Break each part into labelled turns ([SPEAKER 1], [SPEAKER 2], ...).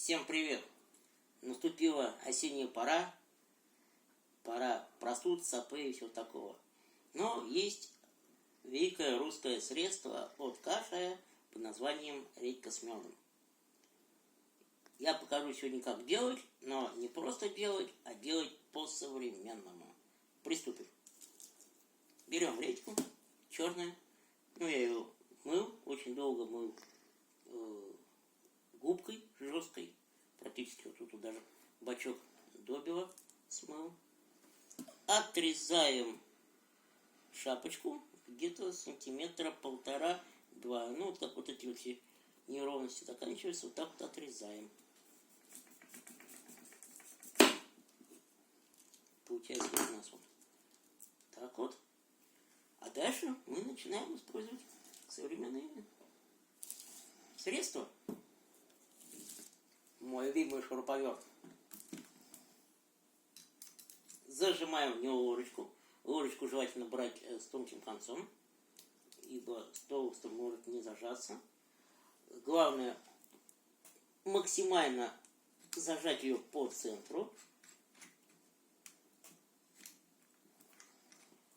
[SPEAKER 1] Всем привет! Наступила осенняя пора, пора простуд, сопы и всего такого. Но есть великое русское средство от кашля под названием редька с медом. Я покажу сегодня, как делать, но не просто делать, а делать по-современному. Приступим. Берем редьку, черную. Я ее мыл, очень долго мыл губкой жесткой. Практически вот тут даже бачок добила смыл. Отрезаем шапочку где-то сантиметра 1,5-2. Вот как вот эти вот все неровности заканчиваются, вот так вот отрезаем. Получается у нас вот так вот. А дальше мы начинаем использовать современные средства. Мой любимый шуруповерт. Зажимаем в него ложечку. Ложечку желательно брать с тонким концом, ибо с толстым может не зажаться. Главное максимально зажать ее по центру.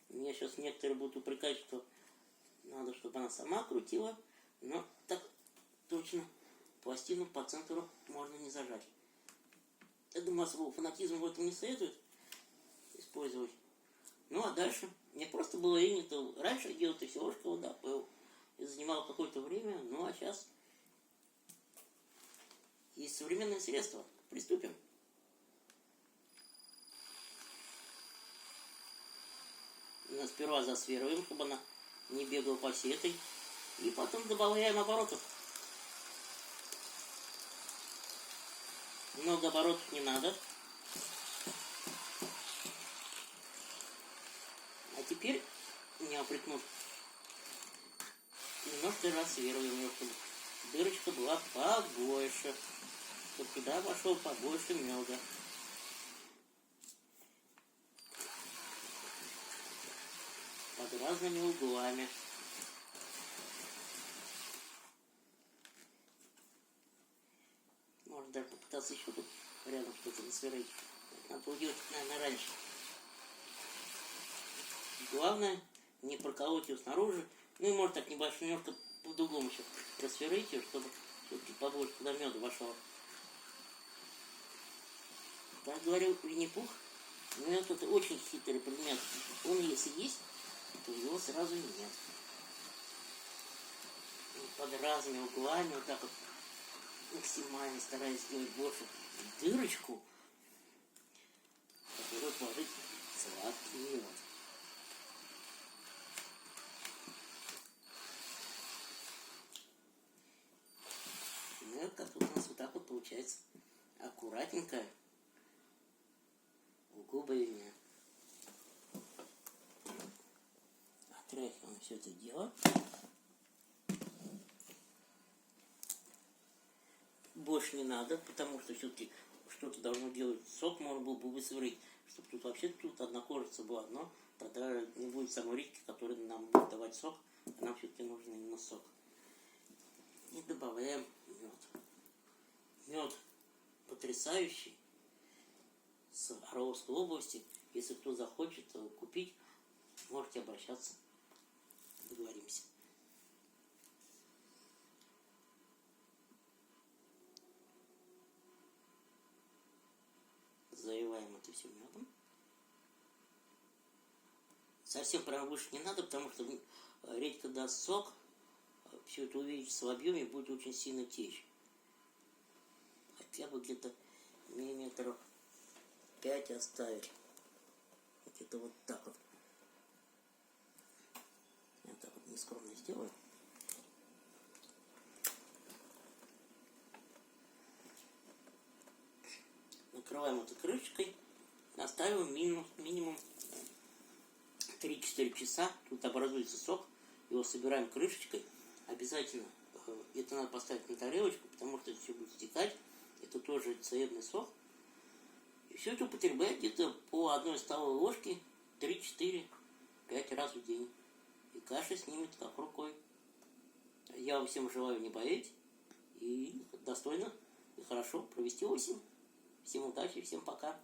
[SPEAKER 1] Меня сейчас некоторые будут упрекать, что надо, чтобы она сама крутила, но так точно пластину по центру можно не зажать. Я думаю, особого фанатизма в этом не советует использовать. А дальше мне просто было лень это раньше делать, и все ложка вода был. И занимало какое-то время, а сейчас есть современные средства. Приступим. Сперва засвериваем, чтобы она не бегала по сетой. И потом добавляем оборотов. Много оборотов не надо. А теперь меня упрекнут. Немножко рассвериваем ее, чтобы дырочка была побольше. Чтобы туда вошел побольше меда. Под разными углами. Можно даже попытаться еще тут рядом что-то насверлить. Надо было делать, наверное, раньше. Главное не проколоть ее снаружи. И может так немножко по-другому еще рассверлить ее, чтобы все-таки побольше туда меда вошло. Как говорил Винни-Пух, мед это очень хитрый предмет. Он если есть, то его сразу нет. Под разными углами, вот так вот максимально стараюсь сделать больше дырочку, в которую положить сладкий мед. Мед как тут у нас вот так вот получается аккуратненько углубление. Отряхиваем все это дело. Больше не надо, потому что все-таки что-то должно делать. Сок можно было бы высверлить, чтобы тут вообще одна кожица была, но тогда не будет самой редьки, которая нам будет давать сок, а нам все-таки нужен именно сок. И добавляем мед. Мед потрясающий, с Орловской области. Если кто захочет купить, можете обращаться, договоримся. Заливаем это все медом. Совсем прям выше не надо, потому что редька даст сок, все это увеличится в объеме и будет очень сильно течь. Хотя бы где-то миллиметров 5 оставить. Где-то вот так вот. Я так вот нескромно сделаю. Накрываем это крышечкой. Оставим минимум 3-4 часа. Тут образуется сок. Его собираем крышечкой. Обязательно это надо поставить на тарелочку, потому что это все будет стекать. Это тоже целебный сок. И все это употребляем где-то по 1 столовой ложке 3-4-5 раз в день. И кашель снимет как рукой. Я вам всем желаю не болеть и достойно и хорошо провести осень. Всем удачи, всем пока.